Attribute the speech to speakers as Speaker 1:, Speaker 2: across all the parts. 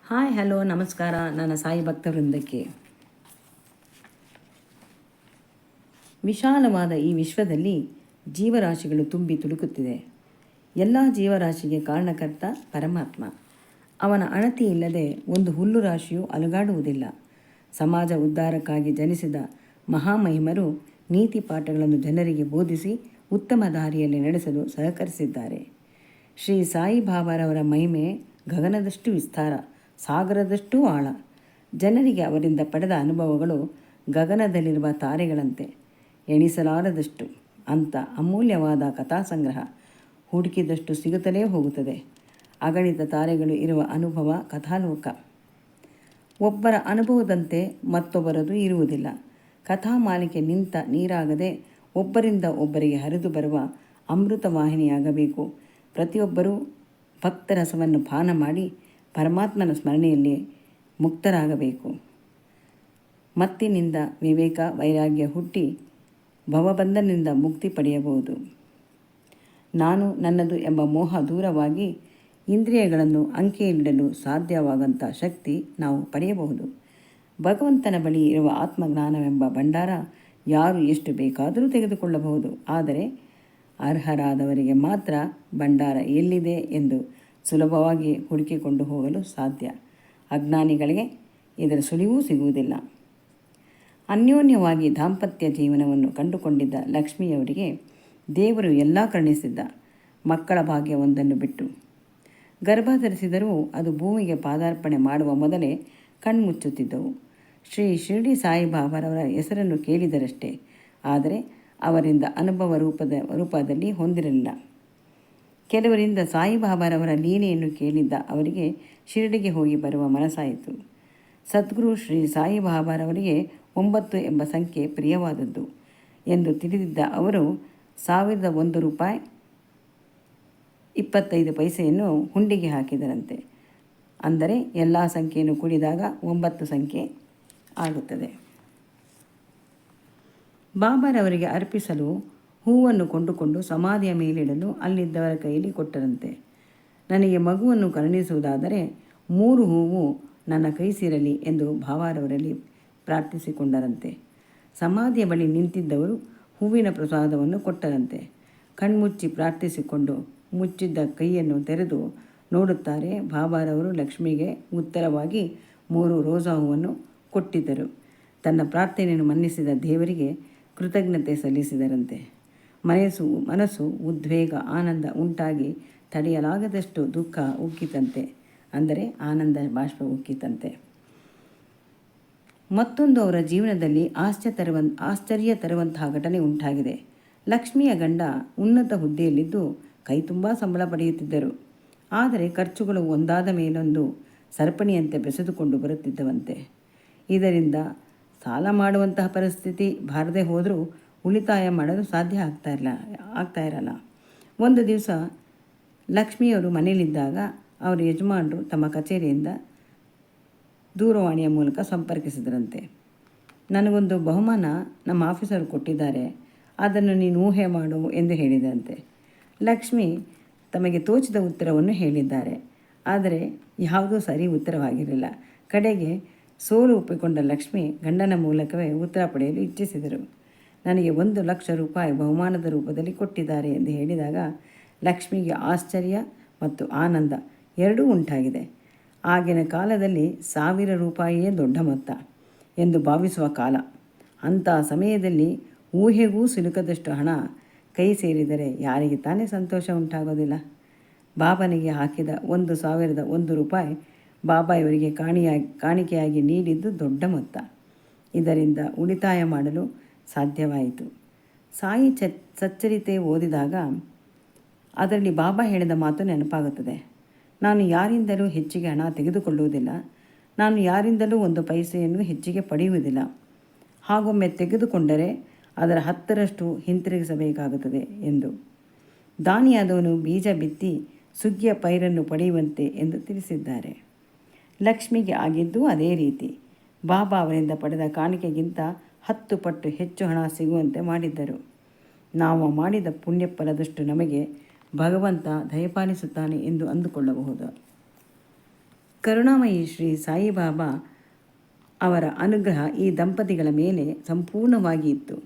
Speaker 1: Hi hello ನಮಸ್ಕಾರ ನನ್ನ ಸಾಯಿ ಭಕ್ತ ವೃಂದಕ್ಕೆ. ವಿಶಾಲವಾದ ಈ ವಿಶ್ವದಲ್ಲಿ ಜೀವರಾಶಿಗಳು ತುಂಬಿ ತುಳುಕುತ್ತಿದೆ. ಎಲ್ಲ ಜೀವರಾಶಿಗೆ ಕಾರಣಕರ್ತ ಪರಮಾತ್ಮ. ಅವನ ಅಣತಿ ಇಲ್ಲದೆ ಒಂದು ಹುಲ್ಲು ರಾಶಿಯೂ ಅಲುಗಾಡುವುದಿಲ್ಲ. ಸಮಾಜ ಉದ್ಧಾರಕ್ಕಾಗಿ ಜನಿಸಿದ ಮಹಾಮಹಿಮರು ನೀತಿ ಪಾಠಗಳನ್ನು ಜನರಿಗೆ ಬೋಧಿಸಿ ಉತ್ತಮ ದಾರಿಯಲ್ಲಿ ನಡೆಸಲು ಸಹಕರಿಸಿದ್ದಾರೆ. ಶ್ರೀ ಸಾಯಿಬಾಬಾರವರ ಮಹಿಮೆ ಗಗನದಷ್ಟು ವಿಸ್ತಾರ, ಸಾಗರದಷ್ಟೂ ಆಳ. ಜನರಿಗೆ ಅವರಿಂದ ಪಡೆದ ಅನುಭವಗಳು ಗಗನದಲ್ಲಿರುವ ತಾರೆಗಳಂತೆ, ಎಣಿಸಲಾರದಷ್ಟು. ಅಂಥ ಅಮೂಲ್ಯವಾದ ಕಥಾಸಂಗ್ರಹ ಹುಡುಕಿದಷ್ಟು ಸಿಗುತ್ತಲೇ ಹೋಗುತ್ತದೆ. ಅಗಣಿತ ತಾರೆಗಳು ಇರುವ ಅನುಭವ ಕಥಾಲೋಕ. ಒಬ್ಬರ ಅನುಭವದಂತೆ ಮತ್ತೊಬ್ಬರದು ಇರುವುದಿಲ್ಲ. ಕಥಾಮಾಲಿಕೆ ನಿಂತ ನೀರಾಗದೆ ಒಬ್ಬರಿಂದ ಒಬ್ಬರಿಗೆ ಹರಿದು ಬರುವ ಅಮೃತವಾಹಿನಿಯಾಗಬೇಕು. ಪ್ರತಿಯೊಬ್ಬರೂ ಭಕ್ತರಸವನ್ನು ಪಾನ ಮಾಡಿ ಪರಮಾತ್ಮನ ಸ್ಮರಣೆಯಲ್ಲಿ ಮುಕ್ತರಾಗಬೇಕು. ಮತ್ತಿನಿಂದ ವಿವೇಕ ವೈರಾಗ್ಯ ಹುಟ್ಟಿ ಭವಬಂಧನದಿಂದ ಮುಕ್ತಿ ಪಡೆಯಬಹುದು. ನಾನು ನನ್ನದು ಎಂಬ ಮೋಹ ದೂರವಾಗಿ ಇಂದ್ರಿಯಗಳನ್ನು ಅಂಕೆಯಿಡಲು ಸಾಧ್ಯವಾಗಂಥ ಶಕ್ತಿ ನಾವು ಪಡೆಯಬಹುದು. ಭಗವಂತನ ಬಳಿ ಇರುವ ಆತ್ಮಜ್ಞಾನವೆಂಬ ಭಂಡಾರ ಯಾರು ಎಷ್ಟು ಬೇಕಾದರೂ ತೆಗೆದುಕೊಳ್ಳಬಹುದು. ಆದರೆ ಅರ್ಹರಾದವರಿಗೆ ಮಾತ್ರ ಭಂಡಾರ ಎಲ್ಲಿದೆ ಎಂದು ಸುಲಭವಾಗಿ ಹುಡುಕಿಕೊಂಡು ಹೋಗಲು ಸಾಧ್ಯ. ಅಜ್ಞಾನಿಗಳಿಗೆ ಇದರ ಸುಳಿವೂ ಸಿಗುವುದಿಲ್ಲ. ಅನ್ಯೋನ್ಯವಾಗಿ ದಾಂಪತ್ಯ ಜೀವನವನ್ನು ಕಂಡುಕೊಂಡಿದ್ದ ಲಕ್ಷ್ಮಿಯವರಿಗೆ ದೇವರು ಎಲ್ಲ ಕರುಣಿಸಿದ್ದ. ಮಕ್ಕಳ ಭಾಗ್ಯವೊಂದನ್ನು ಬಿಟ್ಟು ಗರ್ಭ ಧರಿಸಿದರೂ ಅದು ಭೂಮಿಗೆ ಪಾದಾರ್ಪಣೆ ಮಾಡುವ ಮೊದಲೇ ಕಣ್ಮುಚ್ಚುತ್ತಿದ್ದವು. ಶ್ರೀ ಶಿರಡಿ ಸಾಯಿಬಾಬಾರವರ ಹೆಸರನ್ನು ಕೇಳಿದರಷ್ಟೇ, ಆದರೆ ಅವರಿಂದ ಅನುಭವ ರೂಪದಲ್ಲಿ ಹೊಂದಿರಲಿಲ್ಲ. ಕೆಲವರಿಂದ ಸಾಯಿಬಾಬಾರವರ ಲೀಲೆಯನ್ನು ಕೇಳಿದ್ದ ಅವರಿಗೆ ಶಿರಡಿಗೆ ಹೋಗಿ ಬರುವ ಮನಸ್ಸಾಯಿತು. ಸದ್ಗುರು ಶ್ರೀ ಸಾಯಿಬಾಬಾರವರಿಗೆ 9 ಎಂಬ ಸಂಖ್ಯೆ ಪ್ರಿಯವಾದದ್ದು ಎಂದು ತಿಳಿದಿದ್ದ ಅವರು ₹1001 25 ಹುಂಡಿಗೆ ಹಾಕಿದರಂತೆ. ಅಂದರೆ ಎಲ್ಲ ಸಂಖ್ಯೆಯನ್ನು ಕೂಡಿದಾಗ 9 ಸಂಖ್ಯೆ ಆಗುತ್ತದೆ. ಬಾಬಾರವರಿಗೆ ಅರ್ಪಿಸಲು ಹೂವನ್ನು ಕೊಂಡುಕೊಂಡು ಸಮಾಧಿಯ ಮೇಲಿಡಲು ಅಲ್ಲಿದ್ದವರ ಕೈಯಲ್ಲಿ ಕೊಟ್ಟರಂತೆ. ನನಗೆ ಮಗುವನ್ನು ಕರುಣಿಸುವುದಾದರೆ 3 ಹೂವು ನನ್ನ ಕೈ ಸೇರಲಿ ಎಂದು ಬಾಬಾರವರಲ್ಲಿ ಪ್ರಾರ್ಥಿಸಿಕೊಂಡರಂತೆ. ಸಮಾಧಿಯ ಬಳಿ ನಿಂತಿದ್ದವರು ಹೂವಿನ ಪ್ರಸಾದವನ್ನು ಕೊಟ್ಟರಂತೆ. ಕಣ್ಮುಚ್ಚಿ ಪ್ರಾರ್ಥಿಸಿಕೊಂಡು ಮುಚ್ಚಿದ್ದ ಕೈಯನ್ನು ತೆರೆದು ನೋಡುತ್ತಾರೆ. ಬಾಬಾರವರು ಲಕ್ಷ್ಮಿಗೆ ಉತ್ತರವಾಗಿ 3 ರೋಜಾ ಹೂವನ್ನು ಕೊಟ್ಟಿದ್ದರು. ತನ್ನ ಪ್ರಾರ್ಥನೆಯನ್ನು ಮನ್ನಿಸಿದ ದೇವರಿಗೆ ಕೃತಜ್ಞತೆ ಸಲ್ಲಿಸಿದರಂತೆ. ಮನಸ್ಸು ಉದ್ವೇಗ ಆನಂದ ಉಂಟಾಗಿ ತಡೆಯಲಾಗದಷ್ಟು ದುಃಖ ಉಕ್ಕಿತಂತೆ. ಅಂದರೆ ಆನಂದ ಬಾಷ್ಪ ಉಕ್ಕಿತಂತೆ. ಮತ್ತೊಂದು ಅವರ ಜೀವನದಲ್ಲಿ ಆಶ್ಚರ್ಯ ತರುವಂತಹ ಘಟನೆ ಉಂಟಾಗಿದೆ. ಲಕ್ಷ್ಮಿಯ ಗಂಡ ಉನ್ನತ ಹುದ್ದೆಯಲ್ಲಿದ್ದು ಕೈ ತುಂಬ ಸಂಬಳ ಪಡೆಯುತ್ತಿದ್ದರು. ಆದರೆ ಖರ್ಚುಗಳು ಒಂದಾದ ಮೇಲೊಂದು ಸರಪಣಿಯಂತೆ ಬೆಸೆದುಕೊಂಡು ಬರುತ್ತಿದ್ದವಂತೆ. ಇದರಿಂದ ಸಾಲ ಮಾಡುವಂತಹ ಪರಿಸ್ಥಿತಿ ಬಾರದೆ ಹೋದರೂ ಉಳಿತಾಯ ಮಾಡಲು ಸಾಧ್ಯ ಆಗ್ತಾ ಇರಲ್ಲ. ಒಂದು ದಿವಸ ಲಕ್ಷ್ಮಿಯವರು ಮನೆಯಲ್ಲಿದ್ದಾಗ ಅವರ ಯಜಮಾನರು ತಮ್ಮ ಕಚೇರಿಯಿಂದ ದೂರವಾಣಿಯ ಮೂಲಕ ಸಂಪರ್ಕಿಸಿದರಂತೆ. ನನಗೊಂದು ಬಹುಮಾನ ನಮ್ಮ ಆಫೀಸರು ಕೊಟ್ಟಿದ್ದಾರೆ, ಅದನ್ನು ನೀನು ಊಹೆ ಮಾಡು ಎಂದು ಹೇಳಿದಂತೆ. ಲಕ್ಷ್ಮಿ ತಮಗೆ ತೋಚಿದ ಉತ್ತರವನ್ನು ಹೇಳಿದ್ದಾರೆ. ಆದರೆ ಯಾವುದೂ ಸರಿ ಉತ್ತರವಾಗಿರಲಿಲ್ಲ. ಕಡೆಗೆ ಸೋಲು ಒಪ್ಪಿಕೊಂಡ ಲಕ್ಷ್ಮಿ ಗಂಡನ ಮೂಲಕವೇ ಉತ್ತರ ಪಡೆಯಲು ಇಚ್ಛಿಸಿದರು. ನನಗೆ ₹1,00,000 ಬಹುಮಾನದ ರೂಪದಲ್ಲಿ ಕೊಟ್ಟಿದ್ದಾರೆ ಎಂದು ಹೇಳಿದಾಗ ಲಕ್ಷ್ಮಿಗೆ ಆಶ್ಚರ್ಯ ಮತ್ತು ಆನಂದ ಎರಡೂ ಉಂಟಾಗಿದೆ. ಆಗಿನ ಕಾಲದಲ್ಲಿ ₹1,000 ದೊಡ್ಡ ಮೊತ್ತ ಎಂದು ಭಾವಿಸುವ ಕಾಲ. ಅಂಥ ಸಮಯದಲ್ಲಿ ಊಹೆಗೂ ಸಿಲುಕದಷ್ಟು ಹಣ ಕೈ ಸೇರಿದರೆ ಯಾರಿಗೆ ತಾನೇ ಸಂತೋಷ ಉಂಟಾಗೋದಿಲ್ಲ. ಬಾಬನಿಗೆ ಹಾಕಿದ ₹1,001 ಬಾಬಾ ಇವರಿಗೆ ಕಾಣಿಕೆಯಾಗಿ ನೀಡಿದ್ದು ದೊಡ್ಡ ಮೊತ್ತ. ಇದರಿಂದ ಉಳಿತಾಯ ಮಾಡಲು ಸಾಧ್ಯವಾಯಿತು. ಸಾಯಿ ಸಚ್ಚರಿತೆ ಓದಿದಾಗ ಅದರಲ್ಲಿ ಬಾಬಾ ಹೇಳಿದ ಮಾತು ನೆನಪಾಗುತ್ತದೆ. ನಾನು ಯಾರಿಂದಲೂ ಹೆಚ್ಚಿಗೆ ಹಣ ತೆಗೆದುಕೊಳ್ಳುವುದಿಲ್ಲ. ನಾನು ಯಾರಿಂದಲೂ 1 ಪೈಸೆಯನ್ನು ಹೆಚ್ಚಿಗೆ ಪಡೆಯುವುದಿಲ್ಲ. ಹಾಗೊಮ್ಮೆ ತೆಗೆದುಕೊಂಡರೆ ಅದರ 10ರಷ್ಟು ಹಿಂತಿರುಗಿಸಬೇಕಾಗುತ್ತದೆ ಎಂದು. ದಾನಿಯಾದವನು ಬೀಜ ಬಿತ್ತಿ ಸುಗ್ಗಿಯ ಪೈರನ್ನು ಪಡೆಯುವಂತೆ ಎಂದು ತಿಳಿಸಿದ್ದಾರೆ. ಲಕ್ಷ್ಮಿಗೆ ಆಗಿದ್ದು ಅದೇ ರೀತಿ. ಬಾಬಾ ಅವರಿಂದ ಪಡೆದ ಕಾಣಿಕೆಗಿಂತ 10 ಪಟ್ಟು ಹೆಚ್ಚು ಹಣ ಸಿಗುವಂತೆ ಮಾಡಿದ್ದರು. ನಾವು ಮಾಡಿದ ಪುಣ್ಯ ಫಲದಷ್ಟು ನಮಗೆ ಭಗವಂತ ದಯಪಾಲಿಸುತ್ತಾನೆ ಎಂದು ಅಂದುಕೊಳ್ಳಬಹುದು. ಕರುಣಾಮಯಿ ಶ್ರೀ ಸಾಯಿಬಾಬಾ ಅವರ ಅನುಗ್ರಹ ಈ ದಂಪತಿಗಳ ಮೇಲೆ ಸಂಪೂರ್ಣವಾಗಿ ಇತ್ತು.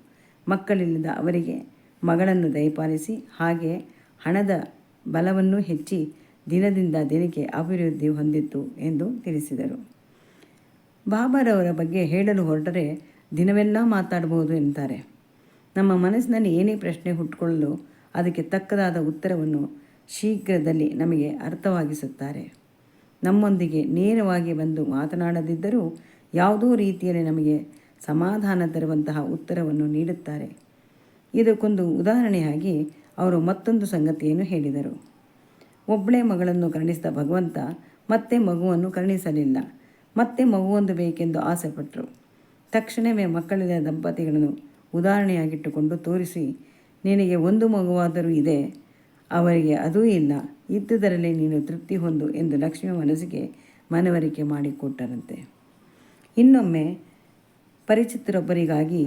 Speaker 1: ಮಕ್ಕಳಿಲ್ಲದ ಅವರಿಗೆ ಮಗಳನ್ನು ದಯಪಾಲಿಸಿ ಹಾಗೆ ಹಣದ ಬಲವನ್ನು ಹೆಚ್ಚಿ ದಿನದಿಂದ ದಿನಕ್ಕೆ ಅಭಿವೃದ್ಧಿ ಹೊಂದಿತ್ತು ಎಂದು ತಿಳಿಸಿದರು. ಬಾಬಾರವರ ಬಗ್ಗೆ ಹೇಳಲು ಹೊರಟರೆ ದಿನವೆಲ್ಲ ಮಾತಾಡಬಹುದು ಎಂತಾರೆ. ನಮ್ಮ ಮನಸ್ಸಿನಲ್ಲಿ ಏನೇ ಪ್ರಶ್ನೆ ಹುಟ್ಟುಕೊಳ್ಳಲು ಅದಕ್ಕೆ ತಕ್ಕದಾದ ಉತ್ತರವನ್ನು ಶೀಘ್ರದಲ್ಲಿ ನಮಗೆ ಅರ್ಥವಾಗಿಸುತ್ತಾರೆ. ನಮ್ಮೊಂದಿಗೆ ನೇರವಾಗಿ ಬಂದು ಮಾತನಾಡದಿದ್ದರೂ ಯಾವುದೋ ರೀತಿಯಲ್ಲಿ ನಮಗೆ ಸಮಾಧಾನ ತರುವಂತಹ ಉತ್ತರವನ್ನು ನೀಡುತ್ತಾರೆ. ಇದಕ್ಕೊಂದು ಉದಾಹರಣೆಯಾಗಿ ಅವರು ಮತ್ತೊಂದು ಸಂಗತಿಯನ್ನು ಹೇಳಿದರು. ಒಬ್ಬಳೇ ಮಗಳನ್ನು ಕರುಣಿಸಿದ ಭಗವಂತ ಮತ್ತೆ ಮಗುವನ್ನು ಕರುಣಿಸಲಿಲ್ಲ. ಮತ್ತೆ ಮಗುವೊಂದು ಬೇಕೆಂದು ಆಸೆಪಟ್ಟರು. ತಕ್ಷಣವೇ ಮಕ್ಕಳಿಲ್ಲದ ದಂಪತಿಗಳನ್ನು ಉದಾಹರಣೆಯಾಗಿಟ್ಟುಕೊಂಡು ತೋರಿಸಿ, ನಿನಗೆ ಒಂದು ಮಗುವಾದರೂ ಇದೆ, ಅವರಿಗೆ ಅದೂ ಇಲ್ಲ, ಇದ್ದುದರಲ್ಲಿ ನೀನು ತೃಪ್ತಿ ಹೊಂದು ಎಂದು ಲಕ್ಷ್ಮಿಯ ಮನಸ್ಸಿಗೆ ಮನವರಿಕೆ ಮಾಡಿಕೊಟ್ಟರಂತೆ. ಇನ್ನೊಮ್ಮೆ ಪರಿಚಿತರೊಬ್ಬರಿಗಾಗಿ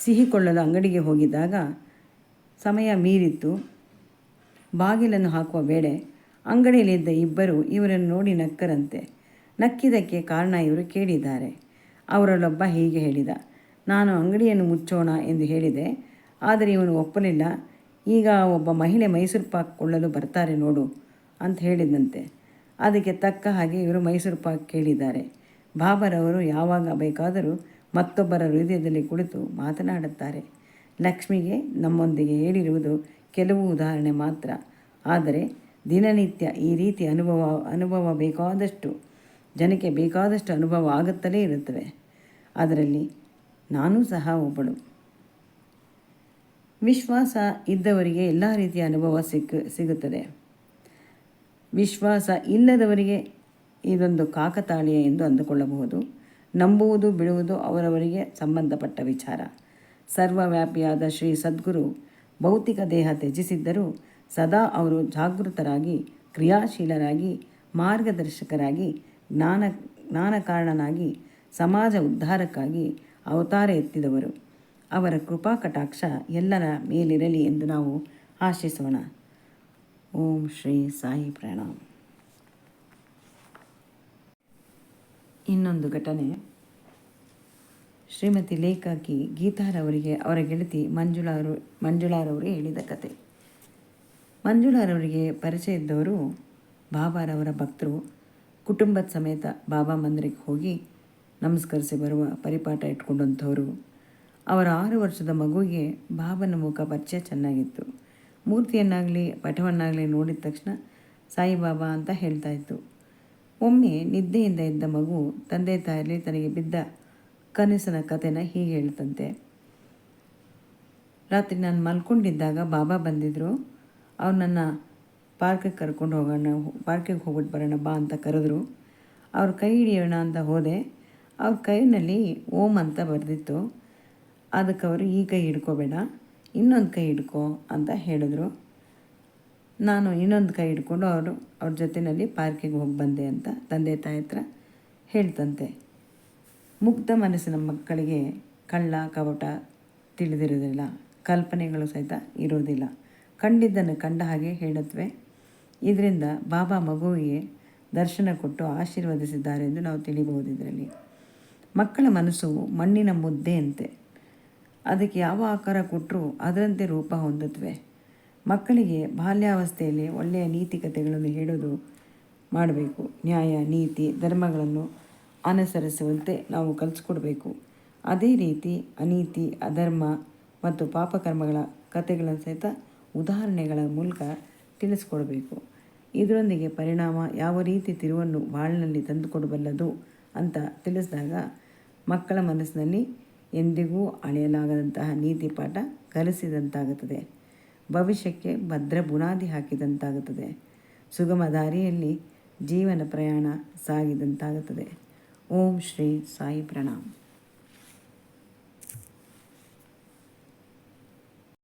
Speaker 1: ಸಿಹಿಕೊಳ್ಳಲು ಅಂಗಡಿಗೆ ಹೋಗಿದ್ದಾಗ ಸಮಯ ಮೀರಿತ್ತು. ಬಾಗಿಲನ್ನು ಹಾಕುವ ವೇಳೆ ಅಂಗಡಿಯಲ್ಲಿದ್ದ ಇಬ್ಬರು ಇವರನ್ನು ನೋಡಿ ನಕ್ಕರಂತೆ. ನಕ್ಕಿದ್ದಕ್ಕೆ ಕಾರಣ ಇವರು ಕೇಳಿದ್ದಾರೆ. ಅವರಲ್ಲೊಬ್ಬ ಹೀಗೆ ಹೇಳಿದ, ನಾನು ಅಂಗಡಿಯನ್ನು ಮುಚ್ಚೋಣ ಎಂದು ಹೇಳಿದೆ, ಆದರೆ ಇವನು ಒಪ್ಪಲಿಲ್ಲ. ಈಗ ಒಬ್ಬ ಮಹಿಳೆ ಮೈಸೂರು ಪಾಕ್ ಕೊಳ್ಳಲು ಬರ್ತಾರೆ ನೋಡು ಅಂತ ಹೇಳಿದಂತೆ. ಅದಕ್ಕೆ ತಕ್ಕ ಹಾಗೆ ಇವರು ಮೈಸೂರು ಪಾಕ್ ಕೇಳಿದ್ದಾರೆ. ಬಾಬಾರವರು ಯಾವಾಗ ಬೇಕಾದರೂ ಮತ್ತೊಬ್ಬರ ಹೃದಯದಲ್ಲಿ ಕುಳಿತು ಮಾತನಾಡುತ್ತಾರೆ. ಲಕ್ಷ್ಮಿಗೆ ನಮ್ಮೊಂದಿಗೆ ಹೇಳಿರುವುದು ಕೆಲವು ಉದಾಹರಣೆ ಮಾತ್ರ. ಆದರೆ ದಿನನಿತ್ಯ ಈ ರೀತಿ ಅನುಭವ ಬೇಕಾದಷ್ಟು ಜನಕ್ಕೆ ಬೇಕಾದಷ್ಟು ಅನುಭವ ಆಗುತ್ತಲೇ ಇರುತ್ತವೆ. ಅದರಲ್ಲಿ ನಾನೂ ಸಹ ಒಬ್ಬಳು. ವಿಶ್ವಾಸ ಇದ್ದವರಿಗೆ ಎಲ್ಲ ರೀತಿಯ ಅನುಭವ ಸಿಗುತ್ತದೆ. ವಿಶ್ವಾಸ ಇಲ್ಲದವರಿಗೆ ಇದೊಂದು ಕಾಕತಾಳೀಯ ಎಂದು ಅಂದುಕೊಳ್ಳಬಹುದು. ನಂಬುವುದು ಬಿಡುವುದು ಅವರವರಿಗೆ ಸಂಬಂಧಪಟ್ಟ ವಿಚಾರ. ಸರ್ವವ್ಯಾಪಿಯಾದ ಶ್ರೀ ಸದ್ಗುರು ಭೌತಿಕ ದೇಹ ತ್ಯಜಿಸಿದ್ದರೂ ಸದಾ ಅವರು ಜಾಗೃತರಾಗಿ, ಕ್ರಿಯಾಶೀಲರಾಗಿ, ಮಾರ್ಗದರ್ಶಕರಾಗಿ, ಜ್ಞಾನಕಾರಣನಾಗಿ, ಸಮಾಜ ಉದ್ಧಾರಕ್ಕಾಗಿ ಅವತಾರ ಎತ್ತಿದವರು. ಅವರ ಕೃಪಾ ಕಟಾಕ್ಷ ಎಲ್ಲರ ಮೇಲಿರಲಿ ಎಂದು ನಾವು ಆಶಿಸೋಣ. ಓಂ ಶ್ರೀ ಸಾಯಿ ಪ್ರಣಾಮ್. ಇನ್ನೊಂದು ಘಟನೆ. ಶ್ರೀಮತಿ ಲೇಖಕಿ ಗೀತಾರವರಿಗೆ ಅವರ ಗೆಳತಿ ಮಂಜುಳಾರವರು ಹೇಳಿದ ಕತೆ. ಮಂಜುಳಾರವರಿಗೆ ಪರಿಚಯ ಇದ್ದವರು ಬಾಬಾರವರ ಭಕ್ತರು. ಕುಟುಂಬದ ಸಮೇತ ಬಾಬಾ ಮಂದಿರಕ್ಕೆ ಹೋಗಿ ನಮಸ್ಕರಿಸಿ ಬರುವ ಪರಿಪಾಠ ಇಟ್ಕೊಂಡಂಥವರು. ಅವರ 6 ವರ್ಷದ ಮಗುವಿಗೆ ಬಾಬನ ಮುಖ ಪರಿಚಯ ಚೆನ್ನಾಗಿತ್ತು. ಮೂರ್ತಿಯನ್ನಾಗಲಿ ಪಟವನ್ನಾಗಲಿ ನೋಡಿದ ತಕ್ಷಣ ಸಾಯಿಬಾಬಾ ಅಂತ ಹೇಳ್ತಾ ಇತ್ತು. ಒಮ್ಮೆ ನಿದ್ದೆಯಿಂದ ಇದ್ದ ಮಗು ತಂದೆ ತಾಯಲ್ಲಿ ತನಗೆ ಬಿದ್ದ ಕನಸಿನ ಕಥೆನ ಹೀಗೆ ಹೇಳ್ತಂತೆ. ರಾತ್ರಿ ನಾನು ಮಲ್ಕೊಂಡಿದ್ದಾಗ ಬಾಬಾ ಬಂದಿದ್ದರು. ಅವ್ರು ನನ್ನ ಪಾರ್ಕಿಗೆ ಕರ್ಕೊಂಡು ಹೋಗೋಣ, ಪಾರ್ಕಿಗೆ ಹೋಗ್ಬಿಟ್ಟು ಬರೋಣ ಬಾ ಅಂತ ಕರೆದ್ರು. ಅವ್ರ ಕೈ ಹಿಡಿಯೋಣ ಅಂತ ಹೋದೆ. ಅವ್ರ ಕೈನಲ್ಲಿ ಓಂ ಅಂತ ಬರೆದಿತ್ತು. ಅದಕ್ಕೆ ಅವರು ಈ ಕೈ ಹಿಡ್ಕೋಬೇಡ, ಇನ್ನೊಂದು ಕೈ ಹಿಡ್ಕೋ ಅಂತ ಹೇಳಿದ್ರು. ನಾನು ಇನ್ನೊಂದು ಕೈ ಹಿಡ್ಕೊಂಡು ಅವ್ರ ಜೊತೆಯಲ್ಲಿ ಪಾರ್ಕಿಗೆ ಹೋಗಿ ಬಂದೆ ಅಂತ ತಂದೆ ತಾಯಿ ಹತ್ರ ಹೇಳ್ತಂತೆ. ಮುಗ್ಧ ಮನಸ್ಸಿನ ಮಕ್ಕಳಿಗೆ ಕಳ್ಳ ಕಪಟ ತಿಳಿದಿರೋದಿಲ್ಲ, ಕಲ್ಪನೆಗಳು ಸಹಿತ ಇರೋದಿಲ್ಲ. ಕಂಡಿದ್ದನ್ನು ಕಂಡ ಹಾಗೆ ಹೇಳುತ್ತವೆ. ಇದರಿಂದ ಬಾಬಾ ಮಗುವಿಗೆ ದರ್ಶನ ಕೊಟ್ಟು ಆಶೀರ್ವದಿಸಿದ್ದಾರೆ ಎಂದು ನಾವು ತಿಳಿಬಹುದು. ಇದರಲ್ಲಿ ಮಕ್ಕಳ ಮನಸ್ಸು ಮಣ್ಣಿನ ಮುದ್ದೆಯಂತೆ. ಅದಕ್ಕೆ ಯಾವ ಆಕಾರ ಕೊಟ್ಟರೂ ಅದರಂತೆ ರೂಪ ಹೊಂದುತ್ತವೆ. ಮಕ್ಕಳಿಗೆ ಬಾಲ್ಯಾವಸ್ಥೆಯಲ್ಲಿ ಒಳ್ಳೆಯ ನೀತಿ ಕಥೆಗಳನ್ನು ಹೇಳೋದು ಮಾಡಬೇಕು. ನ್ಯಾಯ, ನೀತಿ, ಧರ್ಮಗಳನ್ನು ಅನುಸರಿಸುವಂತೆ ನಾವು ಕಲಿಸ್ಕೊಡ್ಬೇಕು. ಅದೇ ರೀತಿ ಅನೀತಿ, ಅಧರ್ಮ ಮತ್ತು ಪಾಪಕರ್ಮಗಳ ಕಥೆಗಳನ್ನು ಸಹಿತ ಉದಾಹರಣೆಗಳ ಮೂಲಕ ತಿಳಿಸ್ಕೊಡ್ಬೇಕು. ಇದರೊಂದಿಗೆ ಪರಿಣಾಮ ಯಾವ ರೀತಿ ತಿರುವನ್ನು ಬಾಳಿನಲ್ಲಿ ತಂದುಕೊಡಬಲ್ಲದು ಅಂತ ತಿಳಿಸಿದಾಗ ಮಕ್ಕಳ ಮನಸ್ಸಿನಲ್ಲಿ ಎಂದಿಗೂ ಅಳೆಯಲಾಗದಂತಹ ನೀತಿ ಪಾಠ ಕಲಿಸಿದಂತಾಗುತ್ತದೆ. ಭವಿಷ್ಯಕ್ಕೆ ಭದ್ರ ಬುನಾದಿ ಹಾಕಿದಂತಾಗುತ್ತದೆ. ಸುಗಮ ದಾರಿಯಲ್ಲಿ ಜೀವನ ಪ್ರಯಾಣ ಸಾಗಿದಂತಾಗುತ್ತದೆ. ಓಂ ಶ್ರೀ ಸಾಯಿ ಪ್ರಣಾಮ್.